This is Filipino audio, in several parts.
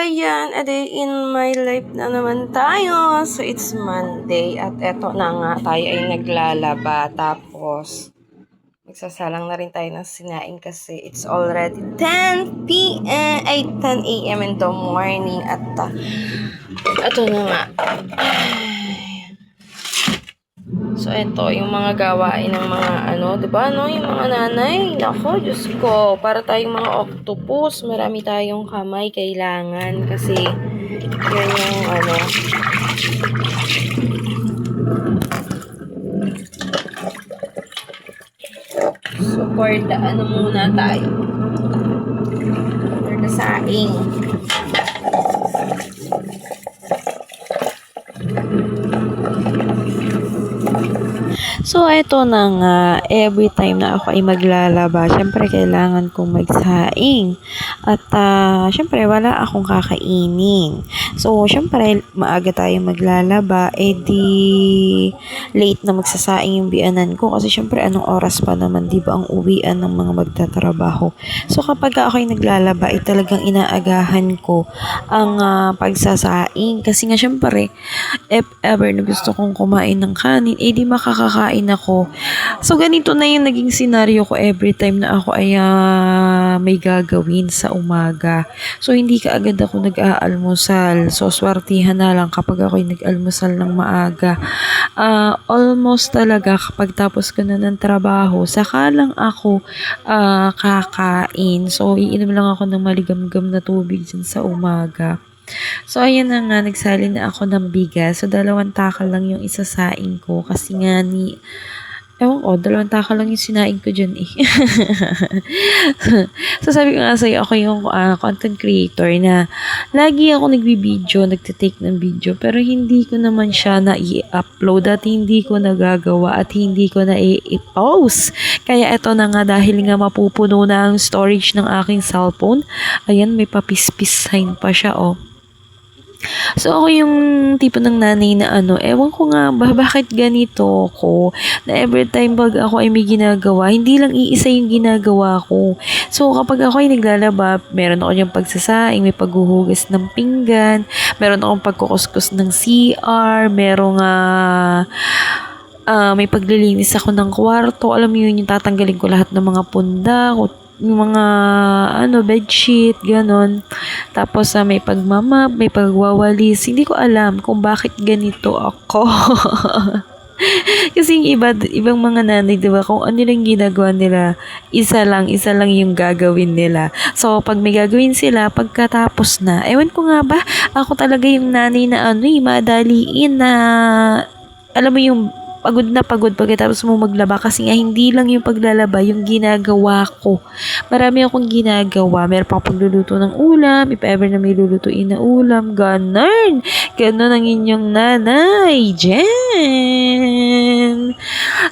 Ayan, a day in my life na naman tayo. So, it's Monday at eto na nga, tayo ay naglalaba. Tapos, magsasalang na rin tayo ng sinaing kasi it's already 10 p.m. ay 10 a.m. in the morning. At eto na nga. So, ito, yung mga gawain ng mga diba, no? Yung mga nanay. Nako, Diyos ko. Para tayong mga octopus. Marami tayong kamay kailangan. Kasi, yun yung, So, for the, muna tayo. For the saing. So, eto na nga, every time na ako ay maglalaba, syempre kailangan kong magsaing. At, syempre, wala akong kakainin. So, syempre, maaga tayo maglalaba, di late na magsasaing yung biyanan ko. Kasi, syempre, anong oras pa naman, di ba, ang uwian ng mga magtatrabaho. So, kapag ako ay naglalaba, talagang inaagahan ko ang pagsasaing. Kasi nga, syempre, if ever na gusto kong kumain ng kanin, di makakakain ako. So, ganito na yung naging scenario ko every time na ako ay may gagawin sa umaga. So, hindi ka agad ako nag-aalmusal. So, swertihan na lang kapag ako ay nag-almusal ng maaga. Almost talaga kapag tapos ko na ng trabaho, saka lang ako kakain. So, iinom lang ako ng maligam-gam na tubig dyan sa umaga. So, ayan na nga, nagsali na ako ng bigas. So, 2 takal lang yung isasaing ko. Kasi nga ewan ko, 2 takal lang yung sinaing ko dyan eh. So, sabi ko nga sa'yo, ako yung content creator na lagi ako nagbibideo, nagtitake ng video. Pero hindi ko naman siya na-i-upload at hindi ko nagagawa at hindi ko na-i-post. Kaya ito na nga, dahil nga mapupuno na ang storage ng aking cellphone. Ayan, may papispis sign pa siya, oh. So, ako yung tipo ng nanay na ewan ko nga ba, bakit ganito ko, na every time pag ako ay may ginagawa, hindi lang iisa yung ginagawa ko. So, kapag ako ay naglalaba, meron ako yung pagsasaing, may paghuhugas ng pinggan, meron akong pagkukuskus ng CR, merong may paglilinis ako ng kwarto, alam mo yun, yung tatanggalin ko lahat ng mga pundak, yung mga bedsheet, ganon. Tapos may pagmamap, may pagwawalis. Hindi ko alam kung bakit ganito ako. Kasi yung ibang mga nanay, diba, kung ano lang ginagawa nila, isa lang yung gagawin nila. So, pag may gagawin sila, pagkatapos na, ewan ko nga ba, ako talaga yung nanay na madaliin na, alam mo yung, pagod pagkatapos mo maglaba kasi nga hindi lang yung paglalaba yung ginagawa ko. Marami akong ginagawa. Meron pang pagluluto ng ulam, if ever na may lulutuin na ulam, ganon ang inyong nanay, Jen.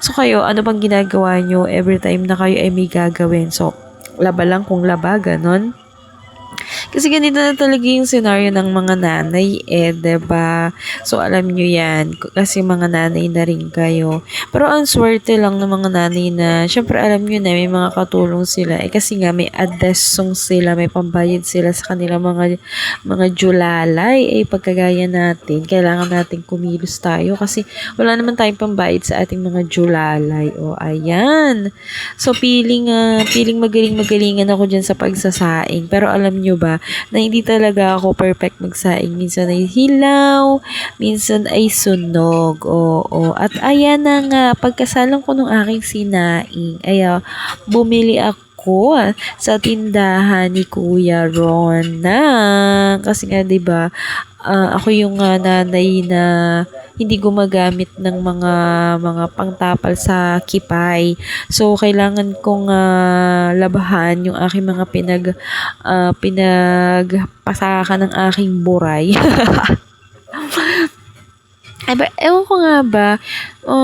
So kayo, ano bang ginagawa nyo every time na kayo ay may gagawin? So, laba lang kung laba, ganon. Kasi ganito na talaga yung scenario ng mga nanay diba? So, alam nyo yan. Kasi mga nanay na rin kayo. Pero ang swerte lang ng mga nanay na, syempre alam nyo na may mga katulong sila. Kasi nga may adesong sila, may pambayad sila sa kanila mga julalay. Pagkagaya natin, kailangan natin kumilos tayo. Kasi wala naman tayong pambayad sa ating mga julalay. Ayan. So, feeling magalingan ako dyan sa pagsasaing. Pero alam nyo ba, na hindi talaga ako perfect magsaing. Minsan ay hilaw, minsan ay sunog. Oo. At ayan na nga, pagkasalang ko nung aking sinaing, bumili ako sa tindahan ni Kuya Ron kasi nga 'di ba, ako yung nanay na hindi gumagamit ng mga pangtapal sa kipay. So, kailangan kong labahan yung aking mga pinagpasakan ng aking buray. Ewan ko nga ba,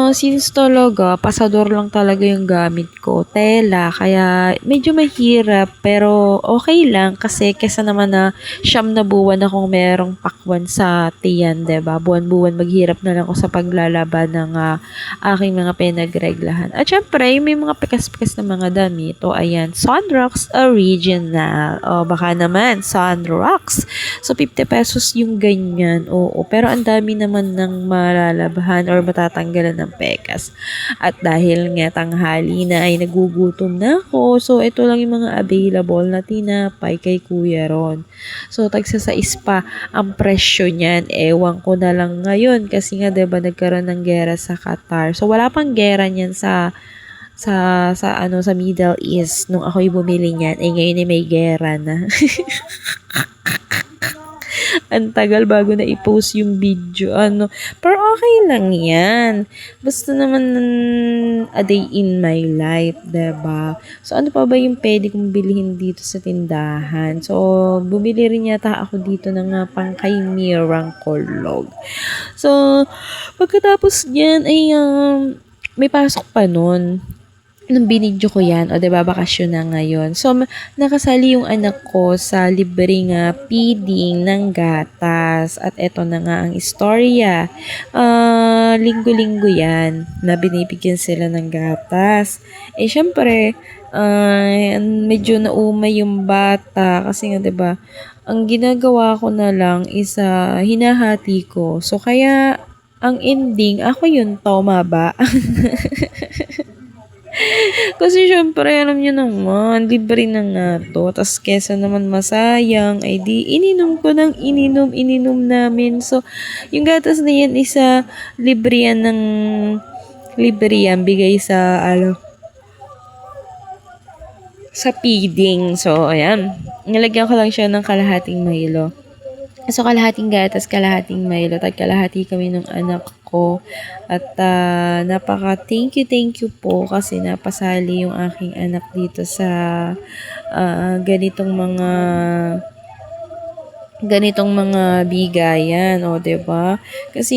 Since talaga pasador lang talaga yung gamit ko, tela, kaya medyo mahirap pero okay lang kasi kesa naman na siyam na buwan akong merong pakwan sa tiyan, 'di ba? Buwan-buwan maghirap na lang ako sa paglalaban ng aking mga pinagreglahan. At syempre, may mga pikas-pikas na mga damit. O ayan, Sunrocks Original. O baka naman, Sunrocks. So, 50 pesos yung ganyan. Oo, pero ang dami naman ng malalabahan or matatanggalan ng pekas. At dahil nga tanghali na ay nagugutom na ako, so ito lang yung mga available na tinapay kay Kuya Ron. So, tagsa sa ispa ang presyo niyan. Ewan ko na lang ngayon kasi nga 'di ba nagkaroon ng gera sa Qatar. So, wala pang gera niyan sa Middle East nung ako'y bumili niyan. Eh ngayon ay may gera na. Ang tagal bago na i-post yung video. Pero okay lang yan. Basta naman a day in my life, 'di ba? So, ano pa ba yung pwede kong bilhin dito sa tindahan? So, bumili rin yata ako dito ng pangkay Mirang Kolog. So, pagkatapos niyan ay may pasok pa nun nung binidyo ko yan, o diba, bakasyon na ngayon. So, nakasali yung anak ko sa libreng feeding ng gatas. At eto na nga ang istorya. Linggo-linggo yan na binibigyan sila ng gatas. Eh, syempre, medyo naumay yung bata kasi nga, diba, ang ginagawa ko na lang is hinahati ko. So, kaya, ang ending, ako yun, toma ba? Kasi syempre, alam niyo naman, libre na nga to. Tas kesa naman masayang, ay di ininom ko ng ininom namin. So, yung gatas na yan, libre yan ng libre yan, bigay sa feeding. So, ayan. Nilagyan ko lang siya ng kalahating Milo. So, kalahating gatas, kalahating Milo, at kalahati kami ng anak ko. At thank you po kasi napasali yung aking anak dito sa ganitong mga bigayan, o 'di ba? Kasi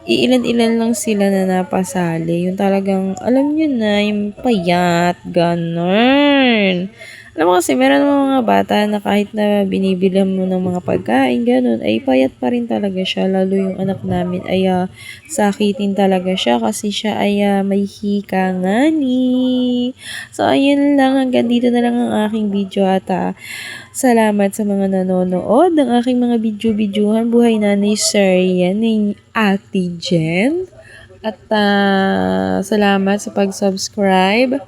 iilan-ilan lang sila na napasali. Yung talagang alam niyo na, yung payat, ganun. Alam mo kasi meron namang mga bata na kahit na binibilhan mo ng mga pagkain, ganun, ay payat pa rin talaga siya. Lalo yung anak namin ay sakitin talaga siya kasi siya ay may hika nga ni. So, ayun lang. Hanggang dito na lang ang aking video at salamat sa mga nanonood ng aking mga video-videohan. Buhay Nanay Serian ni Ate Jen. At salamat sa pag-subscribe.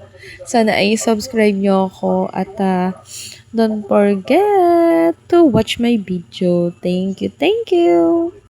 Sana ay subscribe nyo ako at don't forget to watch my video. Thank you, thank you!